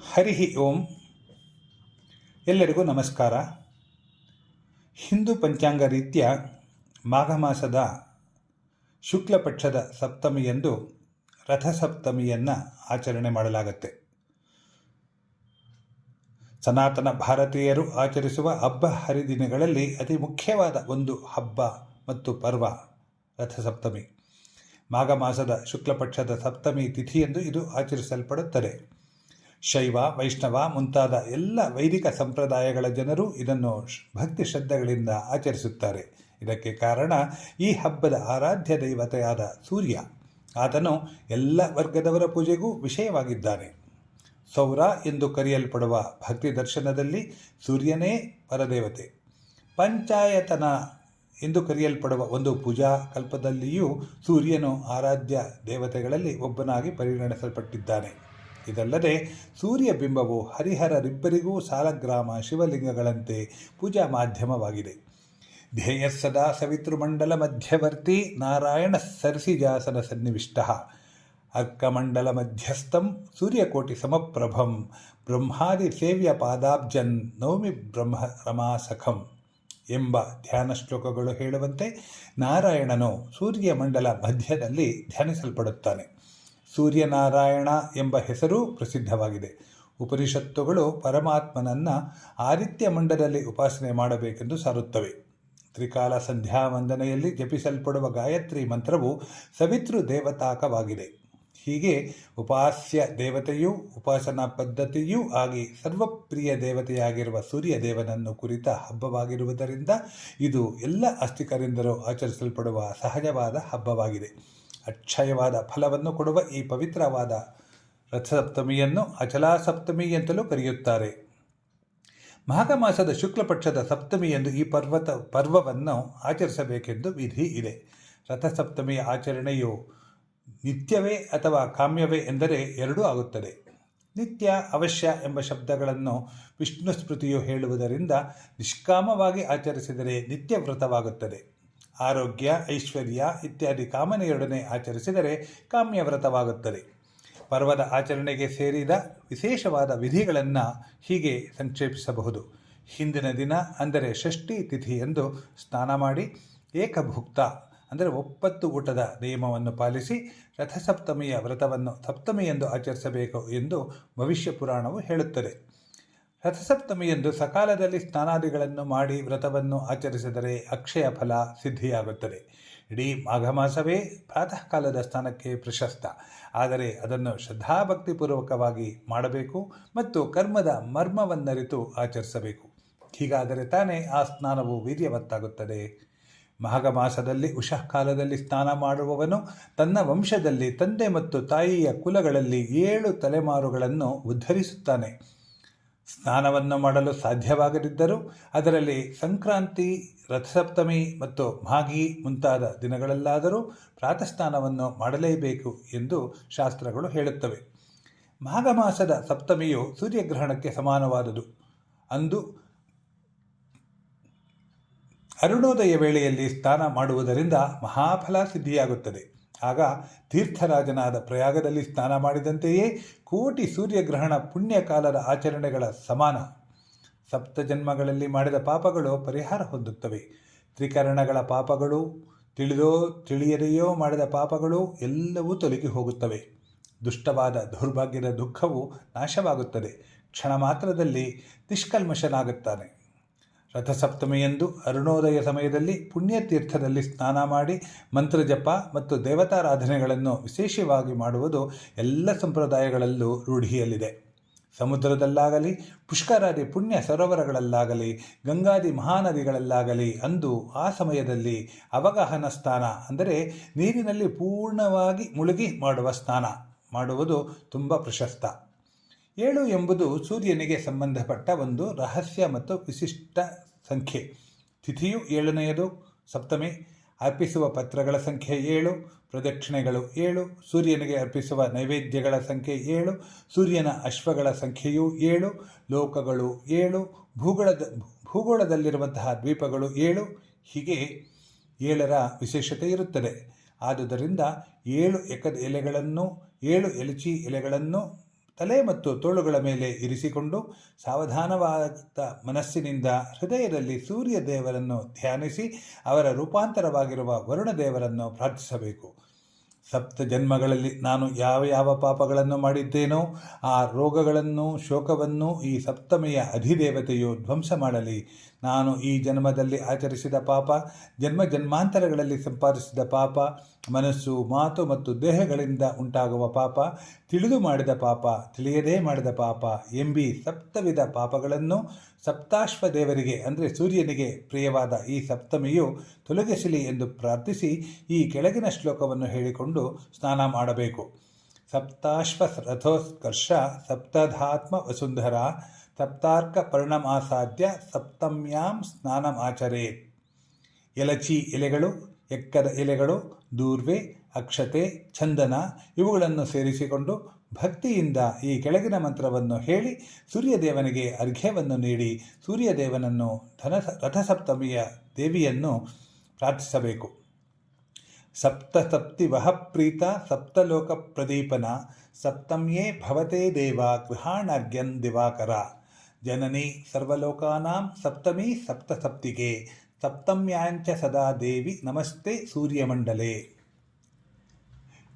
ಹರಿ ಓಂ. ಎಲ್ಲರಿಗೂ ನಮಸ್ಕಾರ. ಹಿಂದೂ ಪಂಚಾಂಗ ರೀತ್ಯ ಮಾಘ ಮಾಸದ ಶುಕ್ಲ ಪಕ್ಷದ ಸಪ್ತಮಿಯಂದು ರಥಸಪ್ತಮಿಯನ್ನು ಆಚರಣೆ ಮಾಡಲಾಗುತ್ತೆ. ಸನಾತನ ಭಾರತೀಯರು ಆಚರಿಸುವ ಹಬ್ಬ ಹರಿದಿನಗಳಲ್ಲಿ ಅತಿ ಮುಖ್ಯವಾದ ಒಂದು ಹಬ್ಬ ಮತ್ತು ಪರ್ವ ರಥಸಪ್ತಮಿ. ಮಾಘ ಮಾಸದ ಶುಕ್ಲ ಪಕ್ಷದ ಸಪ್ತಮಿ ತಿಥಿಯಂದು ಇದು ಆಚರಿಸಲ್ಪಡುತ್ತದೆ. ಶೈವ, ವೈಷ್ಣವ ಮುಂತಾದ ಎಲ್ಲ ವೈದಿಕ ಸಂಪ್ರದಾಯಗಳ ಜನರು ಇದನ್ನು ಭಕ್ತಿ ಶ್ರದ್ಧೆಗಳಿಂದ ಆಚರಿಸುತ್ತಾರೆ. ಇದಕ್ಕೆ ಕಾರಣ ಈ ಹಬ್ಬದ ಆರಾಧ್ಯ ದೈವತೆಯಾದ ಸೂರ್ಯ. ಆತನು ಎಲ್ಲ ವರ್ಗದವರ ಪೂಜೆಗೂ ವಿಷಯವಾಗಿದ್ದಾನೆ. ಸೌರ ಎಂದು ಕರೆಯಲ್ಪಡುವ ಭಕ್ತಿ ದರ್ಶನದಲ್ಲಿ ಸೂರ್ಯನೇ ಪರದೇವತೆ. ಪಂಚಾಯತನ ಎಂದು ಕರೆಯಲ್ಪಡುವ ಒಂದು ಪೂಜಾ ಕಲ್ಪದಲ್ಲಿಯೂ ಸೂರ್ಯನು ಆರಾಧ್ಯ ದೇವತೆಗಳಲ್ಲಿ ಒಬ್ಬನಾಗಿ ಪರಿಗಣಿಸಲ್ಪಟ್ಟಿದ್ದಾನೆ. ಇದಲ್ಲದೆ ಸೂರ್ಯ ಬಿಂಬವು ಹರಿಹರರಿಬ್ಬರಿಗೂ ಸಾಲಗ್ರಾಮ ಶಿವಲಿಂಗಗಳಂತೆ ಪೂಜಾ ಮಾಧ್ಯಮವಾಗಿದೆ. ಧ್ಯೇಯ ಸದಾ ಸವಿತೃಮಂಡಲ ಮಧ್ಯವರ್ತಿ ನಾರಾಯಣ ಸರಸಿಜಾಸನ ಸನ್ನಿವಿಷ್ಟ ಅರ್ಕಮಂಡಲ ಮಧ್ಯಸ್ಥಂ ಸೂರ್ಯಕೋಟಿ ಸಮಪ್ರಭಂ ಬ್ರಹ್ಮಾದಿ ಸೇವ್ಯ ಪಾದಾಬ್ಜನ್ ನೌಮಿ ಬ್ರಹ್ಮ ರಮಾಸಖಂ ಎಂಬ ಧ್ಯಾನ ಶ್ಲೋಕಗಳು ಹೇಳುವಂತೆ ನಾರಾಯಣನು ಸೂರ್ಯಮಂಡಲ ಮಧ್ಯದಲ್ಲಿ ಧ್ಯಾನಿಸಲ್ಪಡುತ್ತಾನೆ. ಸೂರ್ಯನಾರಾಯಣ ಎಂಬ ಹೆಸರು ಪ್ರಸಿದ್ಧವಾಗಿದೆ. ಉಪನಿಷತ್ತುಗಳು ಪರಮಾತ್ಮನನ್ನು ಆದಿತ್ಯ ಮಂಡಲದಲ್ಲಿ ಉಪಾಸನೆ ಮಾಡಬೇಕೆಂದು ಸಾರುತ್ತವೆ. ತ್ರಿಕಾಲ ಸಂಧ್ಯಾ ವಂದನೆಯಲ್ಲಿ ಜಪಿಸಲ್ಪಡುವ ಗಾಯತ್ರಿ ಮಂತ್ರವು ಸವಿತೃ ದೇವತಾಕವಾಗಿದೆ. ಹೀಗೆ ಉಪಾಸ್ಯ ದೇವತೆಯೂ ಉಪಾಸನಾ ಪದ್ಧತಿಯೂ ಆಗಿ ಸರ್ವಪ್ರಿಯ ದೇವತೆಯಾಗಿರುವ ಸೂರ್ಯದೇವನನ್ನು ಕುರಿತ ಹಬ್ಬವಾಗಿರುವುದರಿಂದ ಇದು ಎಲ್ಲ ಆಸ್ತಿಕರಿಂದಲೂ ಆಚರಿಸಲ್ಪಡುವ ಸಹಜವಾದ ಹಬ್ಬವಾಗಿದೆ. ಅಕ್ಷಯವಾದ ಫಲವನ್ನು ಕೊಡುವ ಈ ಪವಿತ್ರವಾದ ರಥಸಪ್ತಮಿಯನ್ನು ಅಚಲಾ ಸಪ್ತಮಿ ಅಂತಲೂ ಕರೆಯುತ್ತಾರೆ. ಮಾಘ ಮಾಸದ ಶುಕ್ಲ ಪಕ್ಷದ ಸಪ್ತಮಿಯಂದು ಈ ಪರ್ವವನ್ನು ಆಚರಿಸಬೇಕೆಂದು ವಿಧಿ ಇದೆ. ರಥಸಪ್ತಮಿಯ ಆಚರಣೆಯು ನಿತ್ಯವೇ ಅಥವಾ ಕಾಮ್ಯವೇ ಎಂದರೆ ಎರಡೂ ಆಗುತ್ತದೆ. ನಿತ್ಯ, ಅವಶ್ಯ ಎಂಬ ಶಬ್ದಗಳನ್ನು ವಿಷ್ಣು ಸ್ಮೃತಿಯು ಹೇಳುವುದರಿಂದ ನಿಷ್ಕಾಮವಾಗಿ ಆಚರಿಸಿದರೆ ನಿತ್ಯ ವ್ರತವಾಗುತ್ತದೆ. ಆರೋಗ್ಯ, ಐಶ್ವರ್ಯ ಇತ್ಯಾದಿ ಕಾಮನೆಯೊಡನೆ ಆಚರಿಸಿದರೆ ಕಾಮ್ಯ ವ್ರತವಾಗುತ್ತದೆ. ಪರ್ವದ ಆಚರಣೆಗೆ ಸೇರಿದ ವಿಶೇಷವಾದ ವಿಧಿಗಳನ್ನು ಹೀಗೆ ಸಂಕ್ಷೇಪಿಸಬಹುದು. ಹಿಂದಿನ ದಿನ ಅಂದರೆ ಷಷ್ಠಿ ತಿಥಿಯಂದು ಸ್ನಾನ ಮಾಡಿ ಏಕಭುಕ್ತ ಅಂದರೆ ಒಪ್ಪತ್ತು ಊಟದ ನಿಯಮವನ್ನು ಪಾಲಿಸಿ ರಥಸಪ್ತಮಿಯ ವ್ರತವನ್ನು ಸಪ್ತಮಿಯಂದು ಆಚರಿಸಬೇಕು ಎಂದು ಭವಿಷ್ಯ ಪುರಾಣವು ಹೇಳುತ್ತದೆ. ರಥಸಪ್ತಮಿಯಂದು ಸಕಾಲದಲ್ಲಿ ಸ್ನಾನಾದಿಗಳನ್ನು ಮಾಡಿ ವ್ರತವನ್ನು ಆಚರಿಸಿದರೆ ಅಕ್ಷಯ ಫಲ ಸಿದ್ಧಿಯಾಗುತ್ತದೆ. ಇಡೀ ಮಾಘ ಮಾಸವೇ ಪ್ರಾತಃ ಕಾಲದ ಸ್ನಾನಕ್ಕೆ ಪ್ರಶಸ್ತ. ಆದರೆ ಅದನ್ನು ಶ್ರದ್ಧಾಭಕ್ತಿಪೂರ್ವಕವಾಗಿ ಮಾಡಬೇಕು ಮತ್ತು ಕರ್ಮದ ಮರ್ಮವನ್ನರಿತು ಆಚರಿಸಬೇಕು. ಹೀಗಾದರೆ ತಾನೇ ಆ ಸ್ನಾನವು ವೀರ್ಯವತ್ತಾಗುತ್ತದೆ. ಮಾಘ ಮಾಸದಲ್ಲಿ ಉಷಃಕಾಲದಲ್ಲಿ ಸ್ನಾನ ಮಾಡುವವನು ತನ್ನ ವಂಶದಲ್ಲಿ ತಂದೆ ಮತ್ತು ತಾಯಿಯ ಕುಲಗಳಲ್ಲಿ 7 ತಲೆಮಾರುಗಳನ್ನು ಉದ್ಧರಿಸುತ್ತಾನೆ. ಸ್ನಾನವನ್ನು ಮಾಡಲು ಸಾಧ್ಯವಾಗದಿದ್ದರೂ ಅದರಲ್ಲಿ ಸಂಕ್ರಾಂತಿ, ರಥಸಪ್ತಮಿ ಮತ್ತು ಮಾಘಿ ಮುಂತಾದ ದಿನಗಳಲ್ಲಾದರೂ ಪ್ರಾತಃಸ್ನಾನವನ್ನು ಮಾಡಲೇಬೇಕು ಎಂದು ಶಾಸ್ತ್ರಗಳು ಹೇಳುತ್ತವೆ. ಮಾಘ ಮಾಸದ ಸಪ್ತಮಿಯು ಸೂರ್ಯಗ್ರಹಣಕ್ಕೆ ಸಮಾನವಾದುದು. ಅಂದು ಅರುಣೋದಯ ವೇಳೆಯಲ್ಲಿ ಸ್ನಾನ ಮಾಡುವುದರಿಂದ ಮಹಾಫಲ ಸಿದ್ಧಿಯಾಗುತ್ತದೆ. ಆಗ ತೀರ್ಥರಾಜನಾದ ಪ್ರಯಾಗದಲ್ಲಿ ಸ್ನಾನ ಮಾಡಿದಂತೆಯೇ ಕೋಟಿ ಸೂರ್ಯಗ್ರಹಣ ಪುಣ್ಯಕಾಲದ ಆಚರಣೆಗಳ ಸಮಾನ. ಸಪ್ತಜನ್ಮಗಳಲ್ಲಿ ಮಾಡಿದ ಪಾಪಗಳು ಪರಿಹಾರ ಹೊಂದುತ್ತವೆ. ತ್ರಿಕರಣಗಳ ಪಾಪಗಳು, ತಿಳಿದೋ ತಿಳಿಯದೆಯೋ ಮಾಡಿದ ಪಾಪಗಳು ಎಲ್ಲವೂ ತೊಲಗಿ ಹೋಗುತ್ತವೆ. ದುಷ್ಟವಾದ ದೌರ್ಭಾಗ್ಯದ ದುಃಖವು ನಾಶವಾಗುತ್ತದೆ. ಕ್ಷಣ ಮಾತ್ರದಲ್ಲಿ ನಿಷ್ಕಲ್ಮಶನಾಗುತ್ತಾನೆ. ರಥಸಪ್ತಮಿಯಂದು ಅರುಣೋದಯ ಸಮಯದಲ್ಲಿ ಪುಣ್ಯತೀರ್ಥದಲ್ಲಿ ಸ್ನಾನ ಮಾಡಿ ಮಂತ್ರಜಪ ಮತ್ತು ದೇವತಾರಾಧನೆಗಳನ್ನು ವಿಶೇಷವಾಗಿ ಮಾಡುವುದು ಎಲ್ಲ ಸಂಪ್ರದಾಯಗಳಲ್ಲೂ ರೂಢಿಯಲ್ಲಿದೆ. ಸಮುದ್ರದಲ್ಲಾಗಲಿ, ಪುಷ್ಕರಾದಿ ಪುಣ್ಯ ಸರೋವರಗಳಲ್ಲಾಗಲಿ, ಗಂಗಾದಿ ಮಹಾನದಿಗಳಲ್ಲಾಗಲಿ ಅಂದು ಆ ಸಮಯದಲ್ಲಿ ಅವಗಾಹನ ಸ್ನಾನ ಅಂದರೆ ನೀರಿನಲ್ಲಿ ಪೂರ್ಣವಾಗಿ ಮುಳುಗಿ ಮಾಡುವ ಸ್ನಾನ ಮಾಡುವುದು ತುಂಬ ಪ್ರಶಸ್ತ. 7 ಎಂಬುದು ಸೂರ್ಯನಿಗೆ ಸಂಬಂಧಪಟ್ಟ ಒಂದು ರಹಸ್ಯ ಮತ್ತು ವಿಶಿಷ್ಟ ಸಂಖ್ಯೆ. ತಿಥಿಯು 7ನೇಯದು. ಸಪ್ತಮಿ ಅರ್ಪಿಸುವ ಪತ್ರಗಳ ಸಂಖ್ಯೆ 7, ಪ್ರದಕ್ಷಿಣೆಗಳು 7, ಸೂರ್ಯನಿಗೆ ಅರ್ಪಿಸುವ ನೈವೇದ್ಯಗಳ ಸಂಖ್ಯೆ 7, ಸೂರ್ಯನ ಅಶ್ವಗಳ ಸಂಖ್ಯೆಯು 7, ಲೋಕಗಳು 7, ಭೂಗೋಳದಲ್ಲಿರುವಂತಹ ದ್ವೀಪಗಳು 7. ಹೀಗೆ 7ರ ವಿಶೇಷತೆ ಇರುತ್ತದೆ. ಆದುದರಿಂದ 7 ಎಕದ ಎಲೆಗಳನ್ನು 7 ಎಲಚಿ ಎಲೆಗಳನ್ನು ತಲೆ ಮತ್ತು ತೋಳುಗಳ ಮೇಲೆ ಇರಿಸಿಕೊಂಡು ಸಾವಧಾನವಾದ ಮನಸ್ಸಿನಿಂದ ಹೃದಯದಲ್ಲಿ ಸೂರ್ಯ ದೇವರನ್ನು ಧ್ಯಾನಿಸಿ ಅವರ ರೂಪಾಂತರವಾಗಿರುವ ವರುಣ ದೇವರನ್ನು ಪ್ರಾರ್ಥಿಸಬೇಕು. ಸಪ್ತ ಜನ್ಮಗಳಲ್ಲಿ ನಾನು ಯಾವ ಯಾವ ಪಾಪಗಳನ್ನು ಮಾಡಿದ್ದೇನೋ ಆ ರೋಗಗಳನ್ನು ಶೋಕವನ್ನು ಈ ಸಪ್ತಮಿಯ ಅಧಿದೇವತೆಯು ಧ್ವಂಸ ಮಾಡಲಿ. ನಾನು ಈ ಜನ್ಮದಲ್ಲಿ ಆಚರಿಸಿದ ಪಾಪ, ಜನ್ಮಾಂತರಗಳಲ್ಲಿ ಸಂಪಾದಿಸಿದ ಪಾಪ, ಮನಸ್ಸು ಮಾತು ಮತ್ತು ದೇಹಗಳಿಂದ ಉಂಟಾಗುವ ಪಾಪ, ತಿಳಿದು ಮಾಡಿದ ಪಾಪ, ತಿಳಿಯದೇ ಮಾಡಿದ ಪಾಪ ಎಂಬೀ ಸಪ್ತವಿಧ ಪಾಪಗಳನ್ನು ಸಪ್ತಾಶ್ವ ದೇವರಿಗೆ ಅಂದರೆ ಸೂರ್ಯನಿಗೆ ಪ್ರಿಯವಾದ ಈ ಸಪ್ತಮಿಯು ತೊಲಗಿಸಲಿ ಎಂದು ಪ್ರಾರ್ಥಿಸಿ ಈ ಕೆಳಗಿನ ಶ್ಲೋಕವನ್ನು ಹೇಳಿಕೊಂಡು ಸ್ನಾನ ಮಾಡಬೇಕು. ಸಪ್ತಾಶ್ವ ರಥೋತ್ಕರ್ಷ ಸಪ್ತಧಾತ್ಮ ವಸುಂಧರ ಸಪ್ತಾರ್ಕ ಪರಿಣಮಾಸಾಧ್ಯ ಸಪ್ತಮ್ಯಾಂ ಸ್ನಾನಮಾಚರೇತ್. ಎಲಚಿ ಎಲೆಗಳು, ಎಕ್ಕದ ಎಲೆಗಳು, ದೂರ್ವೆ, ಅಕ್ಷತೆ, ಚಂದನ ಇವುಗಳನ್ನು ಸೇರಿಸಿಕೊಂಡು ಭಕ್ತಿಯಿಂದ ಈ ಕೆಳಗಿನ ಮಂತ್ರವನ್ನು ಹೇಳಿ ಸೂರ್ಯದೇವನಿಗೆ ಅರ್ಘ್ಯವನ್ನು ನೀಡಿ ಸೂರ್ಯದೇವನನ್ನು ರಥಸಪ್ತಮಿಯ ದೇವಿಯನ್ನು ಪ್ರಾರ್ಥಿಸಬೇಕು. ಸಪ್ತಸಪ್ತಿ ವಹ ಪ್ರೀತ ಸಪ್ತಲೋಕ ಪ್ರದೀಪನ ಸಪ್ತಮ್ಯೇ ಭವತೆ ದೇವ ಗೃಹಾಣರ್ಘ್ಯನ್ ದಿವಾಕರ. ಜನನಿ ಸರ್ವಲೋಕಾನಾಂ ಸಪ್ತಮಿ ಸಪ್ತಸಪ್ತಿಗೆ ಸಪ್ತಮ್ಯಾಂಚ ಸದಾ ದೇವಿ ನಮಸ್ತೆ ಸೂರ್ಯಮಂಡಲೆ.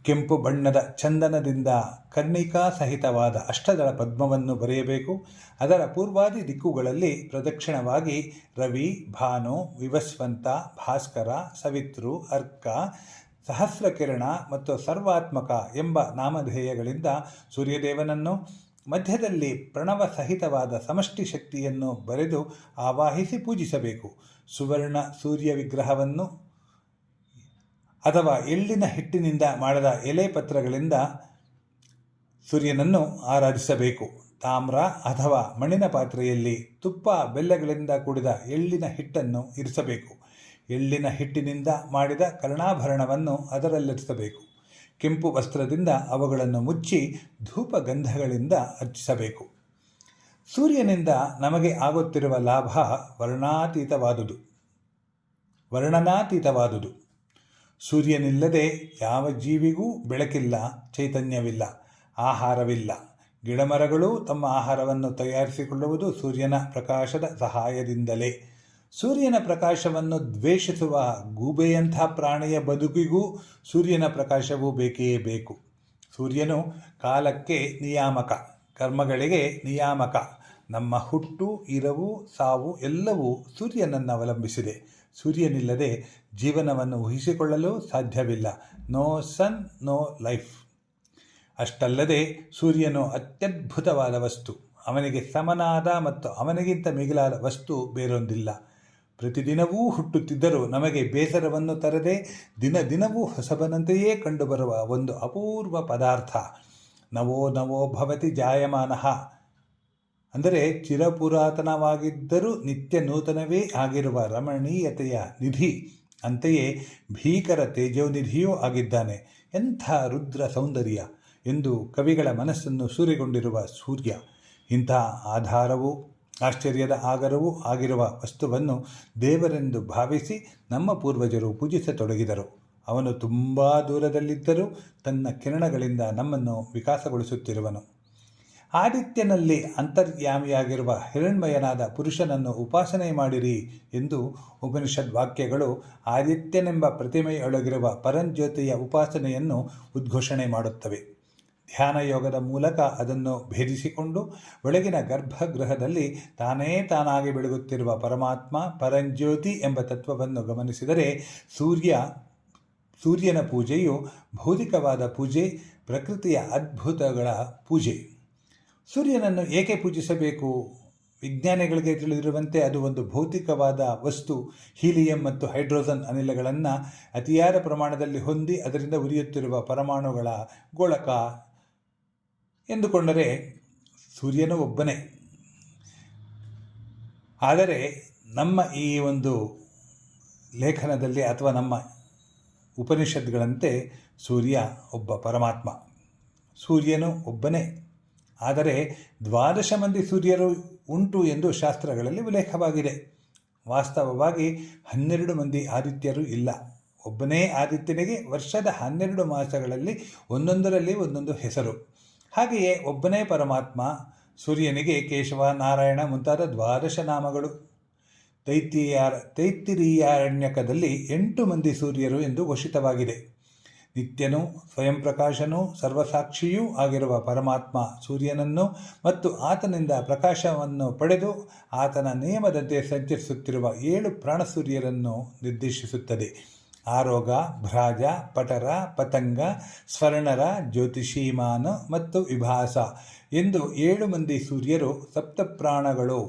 ಕೆಂಪು ಬಣ್ಣದ ಚಂದನದಿಂದ ಕರ್ಣಿಕಾ ಸಹಿತವಾದ ಅಷ್ಟದಳ ಪದ್ಮವನ್ನು ಬರೆಯಬೇಕು. ಅದರ ಪೂರ್ವಾದಿ ದಿಕ್ಕುಗಳಲ್ಲಿ ಪ್ರದಕ್ಷಿಣವಾಗಿ ರವಿ, ಭಾನು, ವಿವಸ್ವಂತ, ಭಾಸ್ಕರ, ಸವಿತೃ, ಅರ್ಕ, ಸಹಸ್ರಕಿರಣ ಮತ್ತು ಸರ್ವಾತ್ಮಕ ಎಂಬ ನಾಮಧೇಯಗಳಿಂದ ಸೂರ್ಯದೇವನನ್ನು, ಮಧ್ಯದಲ್ಲಿ ಪ್ರಣವ ಸಹಿತವಾದ ಸಮಷ್ಟಿ ಶಕ್ತಿಯನ್ನು ಬರೆದು ಆವಾಹಿಸಿ ಪೂಜಿಸಬೇಕು. ಸುವರ್ಣ ಸೂರ್ಯ ವಿಗ್ರಹವನ್ನು ಅಥವಾ ಎಳ್ಳಿನ ಹಿಟ್ಟಿನಿಂದ ಮಾಡಿದ ಎಲೆ ಪತ್ರಗಳಿಂದ ಸೂರ್ಯನನ್ನು ಆರಾಧಿಸಬೇಕು. ತಾಮ್ರ ಅಥವಾ ಮಣ್ಣಿನ ಪಾತ್ರೆಯಲ್ಲಿ ತುಪ್ಪ ಬೆಲ್ಲಗಳಿಂದ ಕೂಡಿದ ಎಳ್ಳಿನ ಹಿಟ್ಟನ್ನು ಇರಿಸಬೇಕು. ಎಳ್ಳಿನ ಹಿಟ್ಟಿನಿಂದ ಮಾಡಿದ ಕರ್ಣಾಭರಣವನ್ನು ಅದರಲ್ಲಿರಿಸಬೇಕು. ಕೆಂಪು ವಸ್ತ್ರದಿಂದ ಅವುಗಳನ್ನು ಮುಚ್ಚಿ ಧೂಪ ಗಂಧಗಳಿಂದ ಅರ್ಚಿಸಬೇಕು. ಸೂರ್ಯನಿಂದ ನಮಗೆ ಆಗುತ್ತಿರುವ ಲಾಭ ವರ್ಣನಾತೀತವಾದುದು. ಸೂರ್ಯನಿಲ್ಲದೆ ಯಾವ ಜೀವಿಗೂ ಬೆಳಕಿಲ್ಲ, ಚೈತನ್ಯವಿಲ್ಲ, ಆಹಾರವಿಲ್ಲ. ಗಿಡಮರಗಳು ತಮ್ಮ ಆಹಾರವನ್ನು ತಯಾರಿಸಿಕೊಳ್ಳುವುದು ಸೂರ್ಯನ ಪ್ರಕಾಶದ ಸಹಾಯದಿಂದಲೇ. ಸೂರ್ಯನ ಪ್ರಕಾಶವನ್ನು ದ್ವೇಷಿಸುವ ಗೂಬೆಯಂಥ ಪ್ರಾಣಿಯ ಬದುಕಿಗೂ ಸೂರ್ಯನ ಪ್ರಕಾಶವೂ ಬೇಕೇ ಬೇಕು. ಸೂರ್ಯನು ಕಾಲಕ್ಕೆ ನಿಯಾಮಕ, ಕರ್ಮಗಳಿಗೆ ನಿಯಾಮಕ. ನಮ್ಮ ಹುಟ್ಟು, ಇರವು, ಸಾವು ಎಲ್ಲವೂ ಸೂರ್ಯನನ್ನು ಅವಲಂಬಿಸಿದೆ. ಸೂರ್ಯನಿಲ್ಲದೆ ಜೀವನವನ್ನು ಊಹಿಸಿಕೊಳ್ಳಲು ಸಾಧ್ಯವಿಲ್ಲ. ನೋ ಸನ್, ನೋ ಲೈಫ್. ಅಷ್ಟಲ್ಲದೆ ಸೂರ್ಯನು ಅತ್ಯದ್ಭುತವಾದ ವಸ್ತು. ಅವನಿಗೆ ಸಮನಾದ ಮತ್ತು ಅವನಿಗಿಂತ ಮಿಗಿಲಾದ ವಸ್ತು ಬೇರೊಂದಿಲ್ಲ. ಪ್ರತಿದಿನವೂ ಹುಟ್ಟುತ್ತಿದ್ದರೂ ನಮಗೆ ಬೇಸರವನ್ನು ತರದೆ ದಿನವೂ ಹೊಸಬನಂತೆಯೇ ಕಂಡುಬರುವ ಒಂದು ಅಪೂರ್ವ ಪದಾರ್ಥ. ನವೋ ನವೋ ಭವತಿ ಜಾಯಮಾನಃ ಅಂದರೆ ಚಿರಪುರಾತನವಾಗಿದ್ದರೂ ನಿತ್ಯ ನೂತನವೇ ಆಗಿರುವ ರಮಣೀಯತೆಯ ನಿಧಿ. ಅಂತೆಯೇ ಭೀಕರ ತೇಜೋನಿಧಿಯೂ ಆಗಿದ್ದಾನೆ. ಎಂಥ ರುದ್ರ ಸೌಂದರ್ಯ ಎಂದು ಕವಿಗಳ ಮನಸ್ಸನ್ನು ಸೂರೆಗೊಂಡಿರುವ ಸೂರ್ಯ. ಇಂಥ ಆಧಾರವೂ ಆಶ್ಚರ್ಯದ ಆಗರವೂ ಆಗಿರುವ ವಸ್ತುವನ್ನು ದೇವರೆಂದು ಭಾವಿಸಿ ನಮ್ಮ ಪೂರ್ವಜರು ಪೂಜಿಸತೊಡಗಿದರು. ಅವನು ತುಂಬ ದೂರದಲ್ಲಿದ್ದರೂ ತನ್ನ ಕಿರಣಗಳಿಂದ ನಮ್ಮನ್ನು ವಿಕಾಸಗೊಳಿಸುತ್ತಿರುವನು. ಆದಿತ್ಯನಲ್ಲಿ ಅಂತರ್ಯಾಮಿಯಾಗಿರುವ ಹಿರಣ್ಮಯನಾದ ಪುರುಷನನ್ನು ಉಪಾಸನೆ ಮಾಡಿರಿ ಎಂದು ಉಪನಿಷದ್ ವಾಕ್ಯಗಳು ಆದಿತ್ಯನೆಂಬ ಪ್ರತಿಮೆಯೊಳಗಿರುವ ಪರಂಜ್ಯೋತಿಯ ಉಪಾಸನೆಯನ್ನು ಉದ್ಘೋಷಣೆ ಮಾಡುತ್ತವೆ. ಧ್ಯಾನ ಯೋಗದ ಮೂಲಕ ಅದನ್ನು ಭೇದಿಸಿಕೊಂಡು ಒಳಗಿನ ಗರ್ಭಗೃಹದಲ್ಲಿ ತಾನಾಗಿ ಬೆಳಗುತ್ತಿರುವ ಪರಮಾತ್ಮ ಪರಂಜ್ಯೋತಿ ಎಂಬ ತತ್ವವನ್ನು ಗಮನಿಸಿದರೆ ಸೂರ್ಯನ ಪೂಜೆಯು ಭೌತಿಕವಾದ ಪೂಜೆ, ಪ್ರಕೃತಿಯ ಅದ್ಭುತಗಳ ಪೂಜೆ. ಸೂರ್ಯನನ್ನು ಏಕೆ ಪೂಜಿಸಬೇಕು? ವಿಜ್ಞಾನಿಗಳಿಗೆ ತಿಳಿದಿರುವಂತೆ ಅದು ಒಂದು ಭೌತಿಕವಾದ ವಸ್ತು. ಹೀಲಿಯಂ ಮತ್ತು ಹೈಡ್ರೋಜನ್ ಅನಿಲಗಳನ್ನು ಅತಿಯಾದ ಪ್ರಮಾಣದಲ್ಲಿ ಹೊಂದಿ ಅದರಿಂದ ಉರಿಯುತ್ತಿರುವ ಪರಮಾಣುಗಳ ಗೋಳಕ ಎಂದುಕೊಂಡರೆ ಸೂರ್ಯನು ಒಬ್ಬನೇ. ಆದರೆ ನಮ್ಮ ಈ ಒಂದು ಲೇಖನದಲ್ಲಿ ಅಥವಾ ನಮ್ಮ ಉಪನಿಷತ್ಗಳಂತೆ ಸೂರ್ಯ ಒಬ್ಬ ಪರಮಾತ್ಮ. ಸೂರ್ಯನು ಒಬ್ಬನೇ. ಆದರೆ 12 ಮಂದಿ ಸೂರ್ಯರು ಉಂಟು ಎಂದು ಶಾಸ್ತ್ರಗಳಲ್ಲಿ ಉಲ್ಲೇಖವಾಗಿದೆ. ವಾಸ್ತವವಾಗಿ 12 ಮಂದಿ ಆದಿತ್ಯರು ಇಲ್ಲ. ಒಬ್ಬನೇ ಆದಿತ್ಯನಿಗೆ ವರ್ಷದ 12 ಮಾಸಗಳಲ್ಲಿ ಒಂದೊಂದರಲ್ಲಿ ಒಂದೊಂದು ಹೆಸರು. ಹಾಗೆಯೇ ಒಬ್ಬನೇ ಪರಮಾತ್ಮ. ಸೂರ್ಯನಿಗೆ ಕೇಶವ, ನಾರಾಯಣ ಮುಂತಾದ 12 ನಾಮಗಳು. ತೈತ್ತಿರೀಯಾರಣ್ಯಕದಲ್ಲಿ 8 ಮಂದಿ ಸೂರ್ಯರು ಎಂದು ಘೋಷಿತವಾಗಿದೆ. ನಿತ್ಯನೂ ಸ್ವಯಂ ಪ್ರಕಾಶನೂ ಸರ್ವಸಾಕ್ಷಿಯೂ ಆಗಿರುವ ಪರಮಾತ್ಮ ಸೂರ್ಯನನ್ನು ಮತ್ತು ಆತನಿಂದ ಪ್ರಕಾಶವನ್ನು ಪಡೆದು ಆತನ ನಿಯಮದಂತೆ ಸಂಚರಿಸುತ್ತಿರುವ 7 ಪ್ರಾಣಸೂರ್ಯರನ್ನು ನಿರ್ದೇಶಿಸುತ್ತದೆ. ಆರೋಗ, ಭ್ರಾಜ, ಪಟರ, ಪತಂಗ, ಸ್ವರ್ಣರ, ಜ್ಯೋತಿಷೀಮಾನ ಮತ್ತು ವಿಭಾಸ ಎಂದು 7 ಮಂದಿ ಸೂರ್ಯರು ಸಪ್ತಪ್ರಾಣಗಳು.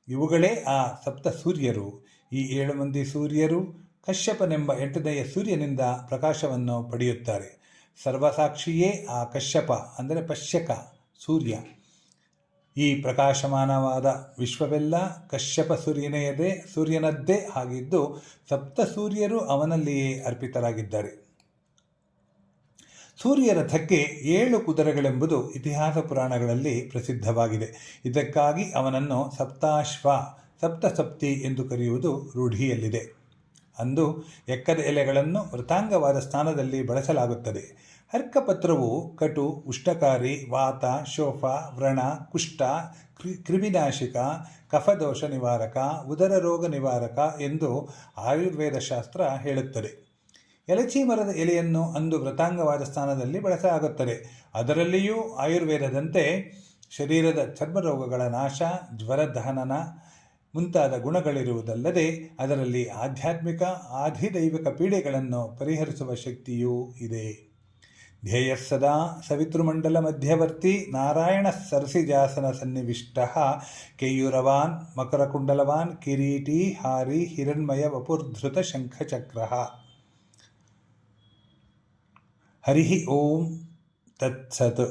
ಇವುಗಳೇ ಆ ಸಪ್ತ ಸೂರ್ಯರು. ಈ 7 ಮಂದಿ ಸೂರ್ಯರು ಕಶ್ಯಪನೆಂಬ 8ನೆಯ ಸೂರ್ಯನಿಂದ ಪ್ರಕಾಶವನ್ನು ಪಡೆಯುತ್ತಾರೆ. ಸರ್ವಸಾಕ್ಷಿಯೇ ಆ ಕಶ್ಯಪ ಅಂದರೆ ಪಶ್ಯಕ ಸೂರ್ಯ. ಈ ಪ್ರಕಾಶಮಾನವಾದ ವಿಶ್ವವೆಲ್ಲ ಕಶ್ಯಪ ಸೂರ್ಯನದ್ದೇ ಆಗಿದ್ದು ಸಪ್ತ ಸೂರ್ಯರು ಅವನಲ್ಲಿಯೇ ಅರ್ಪಿತರಾಗಿದ್ದಾರೆ. ಸೂರ್ಯರಥಕ್ಕೆ 7 ಕುದುರೆಗಳೆಂಬುದು ಇತಿಹಾಸ ಪುರಾಣಗಳಲ್ಲಿ ಪ್ರಸಿದ್ಧವಾಗಿದೆ. ಇದಕ್ಕಾಗಿ ಅವನನ್ನು ಸಪ್ತಾಶ್ವ, ಸಪ್ತಸಪ್ತಿ ಎಂದು ಕರೆಯುವುದು ರೂಢಿಯಲ್ಲಿದೆ. ಅಂದು ಎಕ್ಕದ ಎಲೆಗಳನ್ನು ವೃತಾಂಗವಾದ ಸ್ಥಾನದಲ್ಲಿ ಬಳಸಲಾಗುತ್ತದೆ. ಅರ್ಕಪತ್ರವು ಕಟು, ಉಷ್ಣಕಾರಿ, ವಾತ, ಶೋಫ, ವ್ರಣ, ಕುಷ್ಠ, ಕ್ರಿಮಿನಾಶಕ, ಕಫದೋಷ ನಿವಾರಕ, ಉದರ ರೋಗ ನಿವಾರಕ ಎಂದು ಆಯುರ್ವೇದ ಶಾಸ್ತ್ರ ಹೇಳುತ್ತದೆ. ಎಲಚಿ ಮರದ ಎಲೆಯನ್ನು ಅಂದು ವೃತಾಂಗವಾದ ಸ್ಥಾನದಲ್ಲಿ ಬಳಸಲಾಗುತ್ತದೆ. ಅದರಲ್ಲಿಯೂ ಆಯುರ್ವೇದದಂತೆ ಶರೀರದ ಚರ್ಮರೋಗಗಳ ನಾಶ, ಜ್ವರ ದಹನ ಮುಂತಾದ ಗುಣಗಳಿರುವುದಲ್ಲದೆ ಅದರಲ್ಲಿ ಆಧ್ಯಾತ್ಮಿಕ ಆಧಿದೈವಿಕ ಪೀಡೆಗಳನ್ನು ಪರಿಹರಿಸುವ ಶಕ್ತಿಯೂ ಇದೆ. ಧ್ಯೇಯಸ್ಸದಾ ಸವಿತೃಮಂಡಲ ಮಧ್ಯವರ್ತಿ ನಾರಾಯಣ ಸರಸಿಜಾಸನ ಸನ್ನಿವಿಷ್ಟ ಕೇಯೂರವಾನ್ ಮಕರಕುಂಡಲವಾನ್ ಕಿರೀಟಿ ಹಾರಿ ಹಿರಣ್ಮಯ ವಪುರ್ಧೃತ ಶಂಖಚಕ್ರ. ಹರಿ ಓಂ ತತ್ಸತ್.